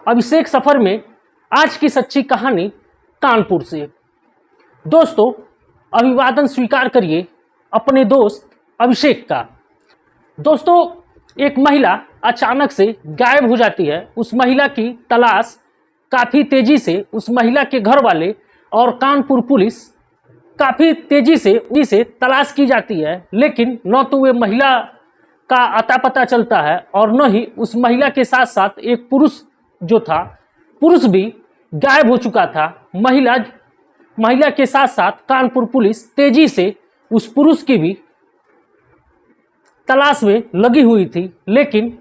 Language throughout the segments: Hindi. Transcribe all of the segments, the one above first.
अभिषेक सफर में आज की सच्ची कहानी कानपुर से। दोस्तों, अभिवादन स्वीकार करिए अपने दोस्त अभिषेक का। दोस्तों, एक महिला अचानक से गायब हो जाती है। उस महिला की तलाश काफ़ी तेज़ी से उस महिला के घर वाले और कानपुर पुलिस काफ़ी तेज़ी से तलाश की जाती है, लेकिन न तो वे महिला का अता पता चलता है और न ही उस महिला के साथ साथ एक पुरुष भी गायब हो चुका था। महिला के साथ साथ कानपुर पुलिस तेजी से उस पुरुष की भी तलाश में लगी हुई थी, लेकिन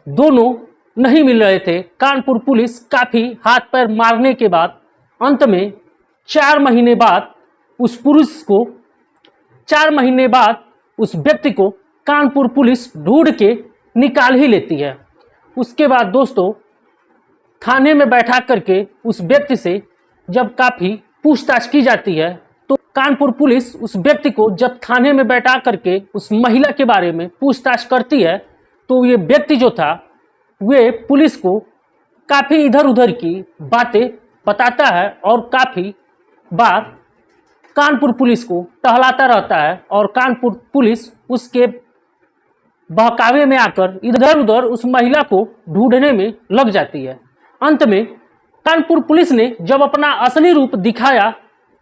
दोनों नहीं मिल रहे थे। कानपुर पुलिस काफ़ी हाथ पैर मारने के बाद अंत में 4 महीने बाद उस व्यक्ति को कानपुर पुलिस ढूंढ के निकाल ही लेती है। उसके बाद दोस्तों, थाने में बैठा करके उस व्यक्ति से जब काफ़ी पूछताछ की जाती है, तो कानपुर पुलिस उस व्यक्ति को जब थाने में बैठा करके उस महिला के बारे में पूछताछ करती है, तो ये व्यक्ति जो था वे पुलिस को काफ़ी इधर उधर की बातें बताता है और काफ़ी बार कानपुर पुलिस को टहलाता रहता है और कानपुर पुलिस उसके बहकावे में आकर इधर उधर उस महिला को ढूंढने में लग जाती है। अंत में कानपुर पुलिस ने जब अपना असली रूप दिखाया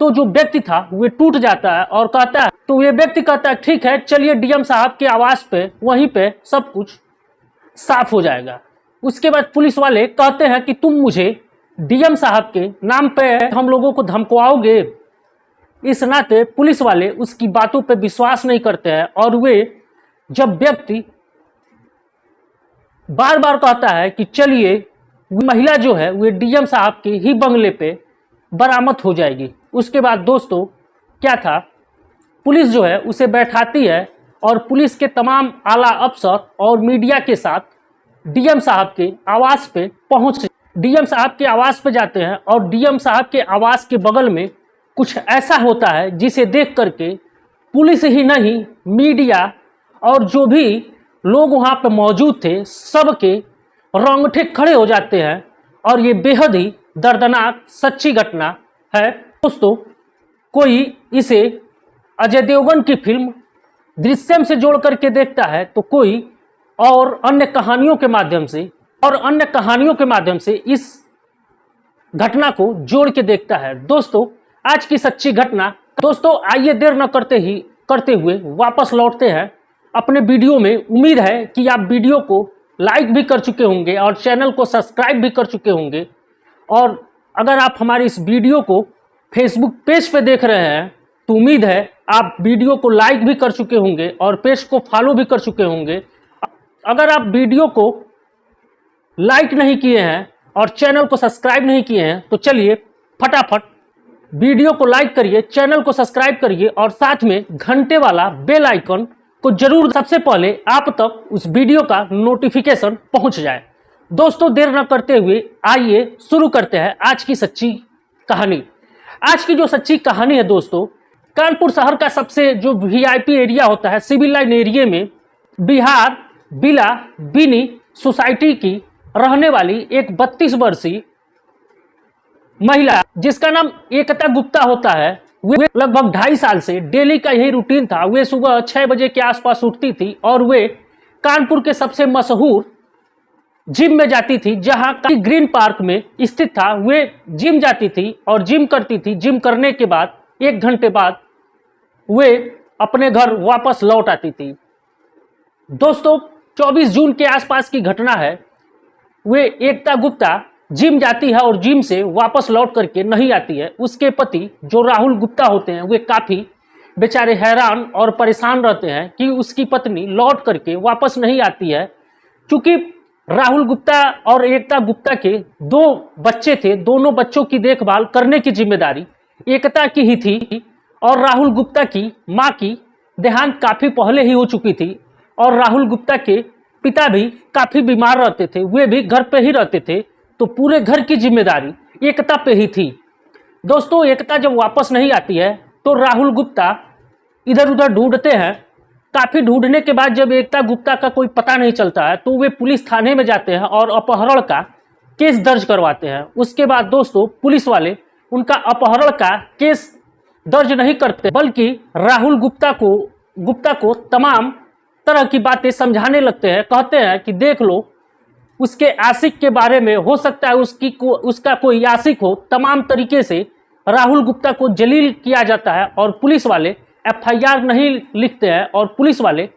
तो जो व्यक्ति था वे टूट जाता है और कहता है, तो ये व्यक्ति कहता है ठीक है, चलिए डीएम साहब के आवास पे वहीं पे सब कुछ साफ हो जाएगा। उसके बाद पुलिस वाले कहते हैं कि तुम मुझे डीएम साहब के नाम पे हम लोगों को धमकाओगे। इस नाते पुलिस वाले उसकी बातों पे विश्वास नहीं करते हैं और वे जब व्यक्ति बार बार कहता है कि चलिए, महिला जो है वे डीएम साहब के ही बंगले पे बरामद हो जाएगी। उसके बाद दोस्तों क्या था, पुलिस जो है उसे बैठाती है और पुलिस के तमाम आला अफसर और मीडिया के साथ डीएम साहब के आवास पे डीएम साहब के आवास पे जाते हैं और डीएम साहब के आवास के बगल में कुछ ऐसा होता है जिसे देख करके पुलिस ही नहीं, मीडिया और जो भी लोग वहाँ पे मौजूद थे सबके रोंगटे खड़े हो जाते हैं और ये बेहद ही दर्दनाक सच्ची घटना है। दोस्तों, कोई इसे अजय देवगन की फिल्म दृश्यम से जोड़ करके देखता है, तो कोई और अन्य कहानियों के माध्यम से इस घटना को जोड़ के देखता है। दोस्तों, आज की सच्ची घटना। दोस्तों, आइए देर न करते हुए वापस लौटते हैं अपने वीडियो में। उम्मीद है कि आप वीडियो को लाइक भी कर चुके होंगे और चैनल को सब्सक्राइब भी कर चुके होंगे। और अगर आप हमारे इस वीडियो को फेसबुक पेज पे देख रहे हैं तो उम्मीद है आप वीडियो को लाइक भी कर चुके होंगे और पेज को फॉलो भी कर चुके होंगे। अगर आप वीडियो को लाइक नहीं किए हैं और चैनल को सब्सक्राइब नहीं किए हैं तो चलिए फटाफट वीडियो को लाइक करिए, चैनल को सब्सक्राइब करिए और साथ में घंटे वाला बेल आइकन को जरूर सबसे पहले आप तक उस वीडियो का नोटिफिकेशन पहुंच जाए। दोस्तों, देर न करते हुए आइए शुरू करते हैं आज की सच्ची कहानी। आज की जो सच्ची कहानी है दोस्तों, कानपुर शहर का सबसे जो वीआईपी एरिया होता है, सिविल लाइन एरिया में बिहार बिला बिनी सोसाइटी की रहने वाली एक 32 वर्षीय महिला जिसका नाम एकता गुप्ता होता है, वे लगभग 2.5 साल से डेली का यही रूटीन था। वे सुबह 6 बजे के आसपास उठती थी और वे कानपुर के सबसे मशहूर जिम में जाती थी, जहां ग्रीन पार्क में स्थित था। वे जिम जाती थी और जिम करती थी। जिम करने के बाद 1 घंटे बाद वे अपने घर वापस लौट आती थी। दोस्तों, 24 जून के आसपास की घटना है। वे एकता गुप्ता जिम जाती है और जिम से वापस लौट करके नहीं आती है। उसके पति जो राहुल गुप्ता होते हैं वे काफ़ी बेचारे हैरान और परेशान रहते हैं कि उसकी पत्नी लौट करके वापस नहीं आती है। क्योंकि राहुल गुप्ता और एकता गुप्ता के 2 बच्चे थे, दोनों बच्चों की देखभाल करने की जिम्मेदारी एकता की ही थी और राहुल गुप्ता की माँ की देहांत काफ़ी पहले ही हो चुकी थी और राहुल गुप्ता के पिता भी काफ़ी बीमार रहते थे, वे भी घर पे ही रहते थे, तो पूरे घर की जिम्मेदारी एकता पे ही थी। दोस्तों, एकता जब वापस नहीं आती है तो राहुल गुप्ता इधर उधर ढूंढते हैं। काफ़ी ढूंढने के बाद जब एकता गुप्ता का कोई पता नहीं चलता है तो वे पुलिस थाने में जाते हैं और अपहरण का केस दर्ज करवाते हैं। उसके बाद दोस्तों पुलिस वाले उनका अपहरण का केस दर्ज नहीं करते, बल्कि राहुल गुप्ता को तमाम तरह की बातें समझाने लगते हैं। कहते हैं कि देख लो, उसके आशिक के बारे में, हो सकता है उसका कोई आशिक हो। तमाम तरीके से राहुल गुप्ता को जलील किया जाता है और पुलिस वाले एफआईआर नहीं लिखते हैं और पुलिस वाले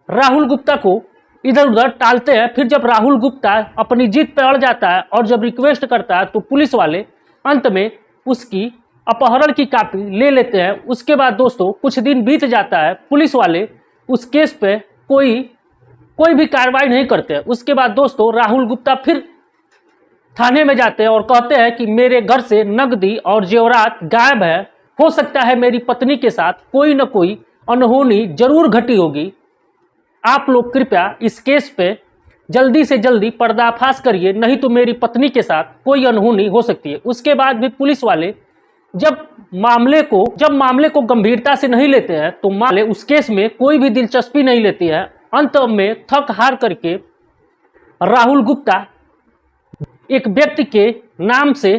राहुल गुप्ता को इधर उधर टालते हैं। फिर जब राहुल गुप्ता अपनी जीत पर अड़ जाता है और जब रिक्वेस्ट करता है तो पुलिस वाले अंत में उसकी अपहरण की कॉपी ले लेते हैं। उसके बाद दोस्तों कुछ दिन बीत जाता है, पुलिस वाले उस केस पे कोई भी कार्रवाई नहीं करते हैं। उसके बाद दोस्तों राहुल गुप्ता फिर थाने में जाते हैं और कहते हैं कि मेरे घर से नकदी और जेवरात गायब है, हो सकता है मेरी पत्नी के साथ कोई न कोई अनहोनी जरूर घटी होगी। आप लोग कृपया इस केस पे जल्दी से जल्दी पर्दाफाश करिए, नहीं तो मेरी पत्नी के साथ कोई अनहोनी हो सकती है। उसके बाद भी पुलिस वाले जब मामले को गंभीरता से नहीं लेते हैं तो मामले उस केस में कोई भी दिलचस्पी नहीं लेती है। अंत में थक हार करके राहुल गुप्ता एक व्यक्ति के नाम से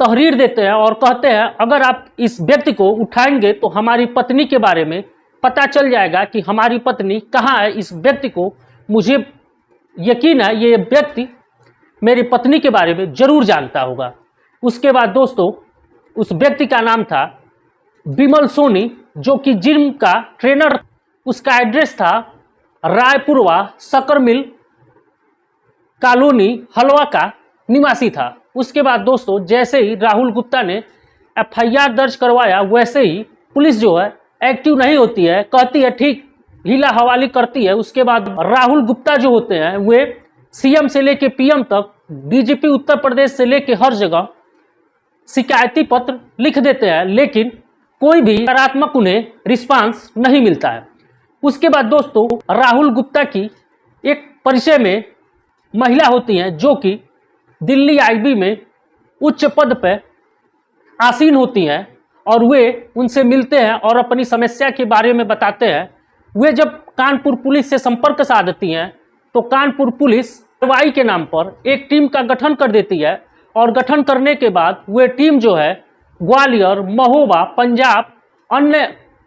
तहरीर देते हैं और कहते हैं अगर आप इस व्यक्ति को उठाएंगे तो हमारी पत्नी के बारे में पता चल जाएगा कि हमारी पत्नी कहाँ है। इस व्यक्ति को, मुझे यकीन है ये व्यक्ति मेरी पत्नी के बारे में जरूर जानता होगा। उसके बाद दोस्तों उस व्यक्ति का नाम था बिमल सोनी, जो कि जिम का ट्रेनर। उसका एड्रेस था रायपुरवा शक्कर मिल कॉलोनी हलवा का निवासी था। उसके बाद दोस्तों जैसे ही राहुल गुप्ता ने एफआईआर दर्ज करवाया वैसे ही पुलिस जो है एक्टिव नहीं होती है, कहती है ठीक, हीला हवाली करती है। उसके बाद राहुल गुप्ता जो होते हैं वे सीएम से लेके पीएम तक, डीजीपी उत्तर प्रदेश से लेके हर जगह शिकायती पत्र लिख देते हैं, लेकिन कोई भी सकारात्मक उन्हें रिस्पांस नहीं मिलता है। उसके बाद दोस्तों राहुल गुप्ता की एक परिचय में महिला होती हैं जो कि दिल्ली आईबी में उच्च पद पर आसीन होती हैं और वे उनसे मिलते हैं और अपनी समस्या के बारे में बताते हैं। वे जब कानपुर पुलिस से संपर्क साधती हैं तो कानपुर पुलिस कार्रवाई के नाम पर एक टीम का गठन कर देती है और गठन करने के बाद वे टीम जो है ग्वालियर, महोबा, पंजाब,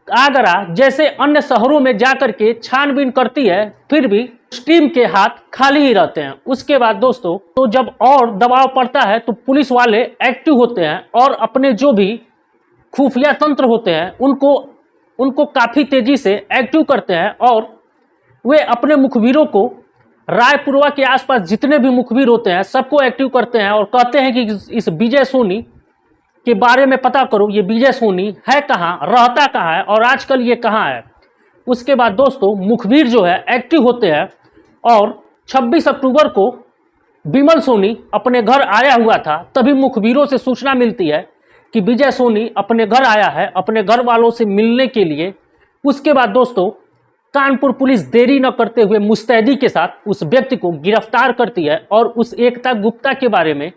आगरा जैसे अन्य शहरों में जाकर के छानबीन करती है। फिर भी उस टीम के हाथ खाली ही रहते हैं। उसके बाद दोस्तों तो जब और दबाव पड़ता है तो पुलिस वाले एक्टिव होते हैं और अपने जो भी खुफिया तंत्र होते हैं उनको काफ़ी तेजी से एक्टिव करते हैं और वे अपने मुखबिरों को रायपुरवा के आसपास जितने भी मुखबिर होते हैं सबको एक्टिव करते हैं और कहते हैं कि इस विजय सोनी के बारे में पता करो, ये विजय सोनी है कहाँ, रहता कहाँ है और आजकल ये कहाँ है। उसके बाद दोस्तों मुखबिर जो है एक्टिव होते हैं और 26 अक्टूबर को बिमल सोनी अपने घर आया हुआ था। तभी मुखबिरों से सूचना मिलती है कि विजय सोनी अपने घर आया है अपने घर वालों से मिलने के लिए। उसके बाद दोस्तों कानपुर पुलिस देरी न करते हुए मुस्तैदी के साथ उस व्यक्ति को गिरफ्तार करती है और उस एकता गुप्ता के बारे में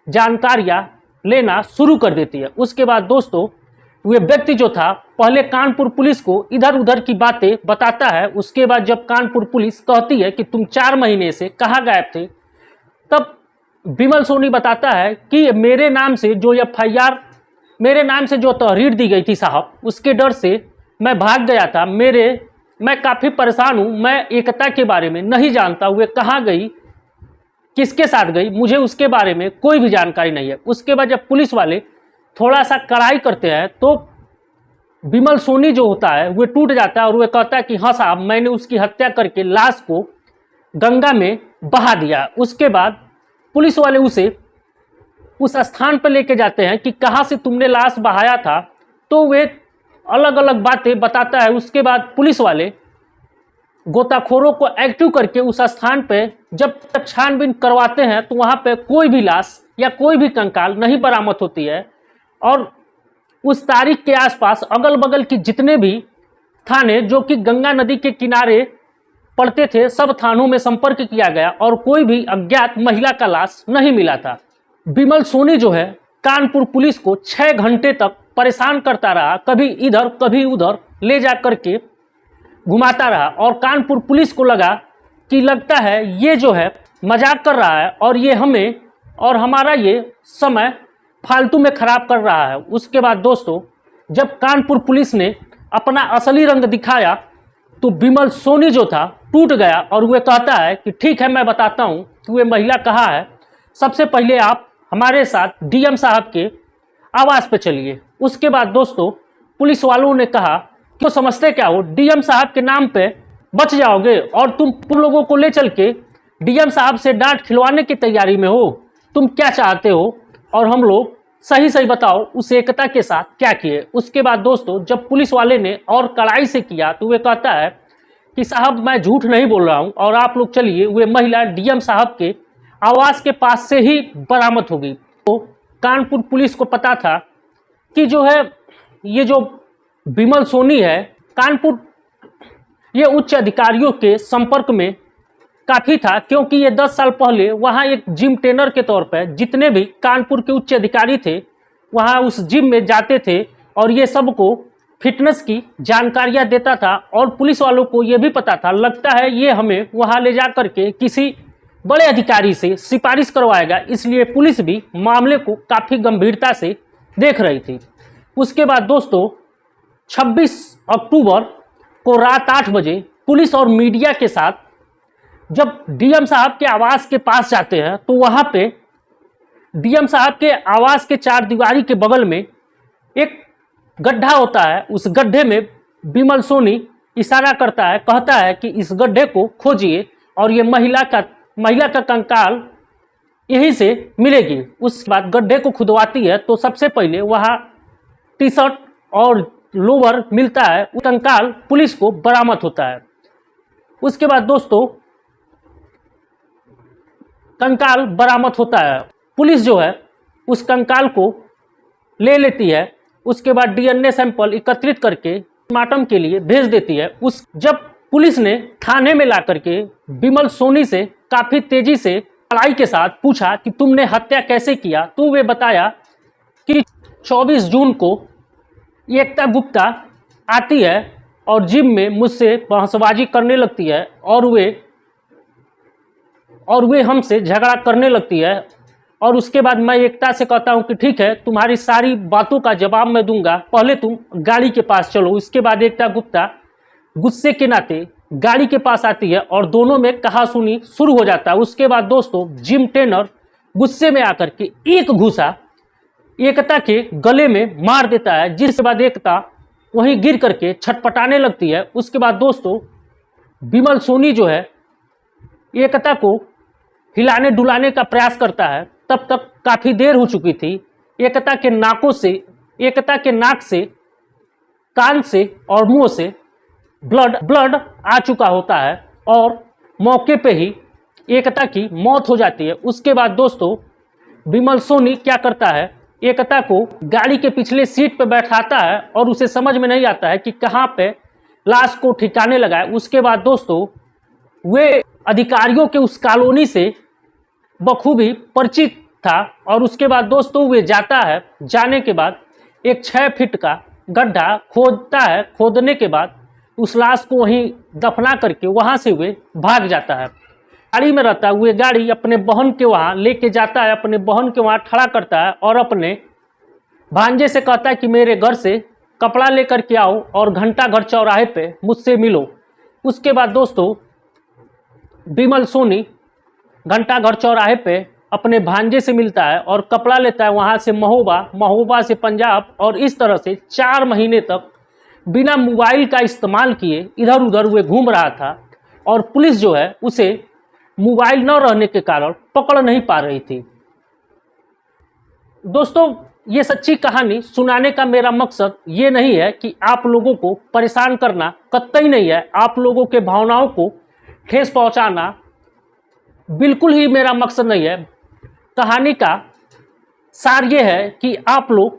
जानकारियां लेना शुरू कर देती है। उसके बाद दोस्तों वे व्यक्ति जो था पहले कानपुर पुलिस को इधर उधर की बातें बताता है। उसके बाद जब कानपुर पुलिस कहती है कि तुम 4 महीने से कहाँ गायब थे, तब बिमल सोनी बताता है कि मेरे नाम से जो तहरीर दी गई थी साहब, उसके डर से मैं भाग गया था। मैं काफ़ी परेशान हूँ, मैं एकता के बारे में नहीं जानता, वे कहाँ गई, किसके साथ गई, मुझे उसके बारे में कोई भी जानकारी नहीं है। उसके बाद जब पुलिस वाले थोड़ा सा कड़ाई करते हैं तो बिमल सोनी जो होता है वह टूट जाता है और वह कहता है कि हाँ साहब, मैंने उसकी हत्या करके लाश को गंगा में बहा दिया। उसके बाद पुलिस वाले उसे उस स्थान पर लेके जाते हैं कि कहाँ से तुमने लाश बहाया था, तो वे अलग अलग बातें बताता है। उसके बाद पुलिस वाले गोताखोरों को एक्टिव करके उस स्थान पे जब छानबीन करवाते हैं तो वहाँ पे कोई भी लाश या कोई भी कंकाल नहीं बरामद होती है। और उस तारीख के आसपास अगल बगल की जितने भी थाने जो कि गंगा नदी के किनारे पड़ते थे, सब थानों में संपर्क किया गया और कोई भी अज्ञात महिला का लाश नहीं मिला था। बिमल सोनी जो है कानपुर पुलिस को 6 घंटे तक परेशान करता रहा, कभी इधर कभी उधर ले जा करके घुमाता रहा और कानपुर पुलिस को लगता है ये जो है मजाक कर रहा है और ये हमें और हमारा ये समय फालतू में खराब कर रहा है। उसके बाद दोस्तों जब कानपुर पुलिस ने अपना असली रंग दिखाया तो विमल सोनी जो था टूट गया और वह कहता है कि ठीक है मैं बताता हूँ कि वह महिला कहाँ है। सबसे पहले आप हमारे साथ डीएम साहब के आवास पे चलिए। उसके बाद दोस्तों पुलिस वालों ने कहा तो समझते क्या हो, डीएम साहब के नाम पे बच जाओगे और तुम लोगों को ले चल के डीएम साहब से डांट खिलवाने की तैयारी में हो। तुम क्या चाहते हो और हम लोग सही सही बताओ उस एकता के साथ क्या किए। उसके बाद दोस्तों जब पुलिस वाले ने और कड़ाई से किया तो वे कहता है कि साहब मैं झूठ नहीं बोल रहा हूं और आप लोग चलिए। वे महिला डीएम साहब के आवास के पास से ही बरामद हो गई। तो कानपुर पुलिस को पता था कि जो है ये जो विमल सोनी है कानपुर ये उच्च अधिकारियों के संपर्क में काफ़ी था, क्योंकि ये 10 साल पहले वहाँ एक जिम ट्रेनर के तौर पर जितने भी कानपुर के उच्च अधिकारी थे वहाँ उस जिम में जाते थे और ये सबको फिटनेस की जानकारियाँ देता था। और पुलिस वालों को ये भी पता था, लगता है ये हमें वहाँ ले जा करके किसी बड़े अधिकारी से सिफारिश करवाएगा, इसलिए पुलिस भी मामले को काफ़ी गंभीरता से देख रही थी। उसके बाद दोस्तों 26 अक्टूबर को रात 8 बजे पुलिस और मीडिया के साथ जब डीएम साहब के आवास के पास जाते हैं तो वहाँ पे डीएम साहब के आवास के चार दीवारी के बगल में एक गड्ढा होता है। उस गड्ढे में विमल सोनी इशारा करता है, कहता है कि इस गड्ढे को खोजिए और ये महिला का कंकाल यहीं से मिलेगी। उसके बाद गड्ढे को खुदवाती है तो सबसे पहले वहाँ टी शर्ट और लोवर मिलता है। वो कंकाल पुलिस को बरामद होता है। उसके बाद दोस्तों कंकाल बरामद होता है। पुलिस जो है उस कंकाल को ले लेती है। उसके बाद डीएनए सैंपल एकत्रित करके पोस्टमार्टम के लिए भेज देती है। जब पुलिस ने थाने में ला करके विमल सोनी से काफ़ी तेजी से कड़ाई के साथ पूछा कि तुमने हत्या कैसे किया, तो वे बताया कि 24 जून को एकता गुप्ता आती है और जिम में मुझसे बहसबाजी करने लगती है और वे हमसे झगड़ा करने लगती है। और उसके बाद मैं एकता से कहता हूं कि ठीक है तुम्हारी सारी बातों का जवाब मैं दूंगा, पहले तुम गाड़ी के पास चलो। उसके बाद एकता गुप्ता गुस्से के नाते गाड़ी के पास आती है और दोनों में कहासुनी शुरू हो जाता है। उसके बाद दोस्तों जिम ट्रेनर गुस्से में आकर के एक घूसा एकता के गले में मार देता है, जिसके बाद एकता वहीं गिर करके छटपटाने लगती है। उसके बाद दोस्तों विमल सोनी जो है एकता को हिलाने डुलाने का प्रयास करता है। तब तक काफ़ी देर हो चुकी थी। एकता के नाक से, कान से और मुंह से ब्लड आ चुका होता है और मौके पे ही एकता की मौत हो जाती है। उसके बाद दोस्तों विमल सोनी क्या करता है, एकता को गाड़ी के पिछले सीट पर बैठाता है और उसे समझ में नहीं आता है कि कहाँ पे लाश को ठिकाने लगा है। उसके बाद दोस्तों वे अधिकारियों के उस कॉलोनी से बखूबी परिचित था और उसके बाद दोस्तों वे जाता है। जाने के बाद एक 6 फीट का गड्ढा खोदता है। खोदने के बाद उस लाश को वहीं दफना करके वहाँ से वे भाग जाता है। गाड़ी में रहता है, वे गाड़ी अपने बहन के वहाँ लेके जाता है, अपने बहन के वहाँ खड़ा करता है और अपने भांजे से कहता है कि मेरे घर से कपड़ा लेकर के आओ और घंटा घर चौराहे पे मुझसे मिलो। उसके बाद दोस्तों विमल सोनी घंटा घर चौराहे पे अपने भांजे से मिलता है और कपड़ा लेता है, वहाँ से महोबा से पंजाब, और इस तरह से 4 महीने तक बिना मोबाइल का इस्तेमाल किए इधर उधर वे घूम रहा था और पुलिस जो है उसे मोबाइल न रहने के कारण पकड़ नहीं पा रही थी। दोस्तों ये सच्ची कहानी सुनाने का मेरा मकसद ये नहीं है कि आप लोगों को परेशान करना, कतई नहीं है। आप लोगों के भावनाओं को ठेस पहुंचाना बिल्कुल ही मेरा मकसद नहीं है। कहानी का सार ये है कि आप लोग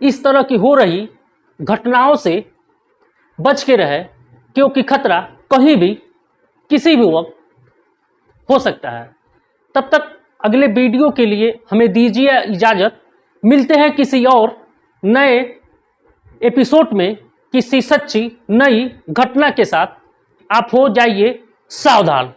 इस तरह की हो रही घटनाओं से बच के रहे, क्योंकि खतरा कहीं भी किसी भी वक्त हो सकता है। तब तक अगले वीडियो के लिए हमें दीजिए इजाज़त। मिलते हैं किसी और नए एपिसोड में किसी सच्ची नई घटना के साथ। आप हो जाइए सावधान।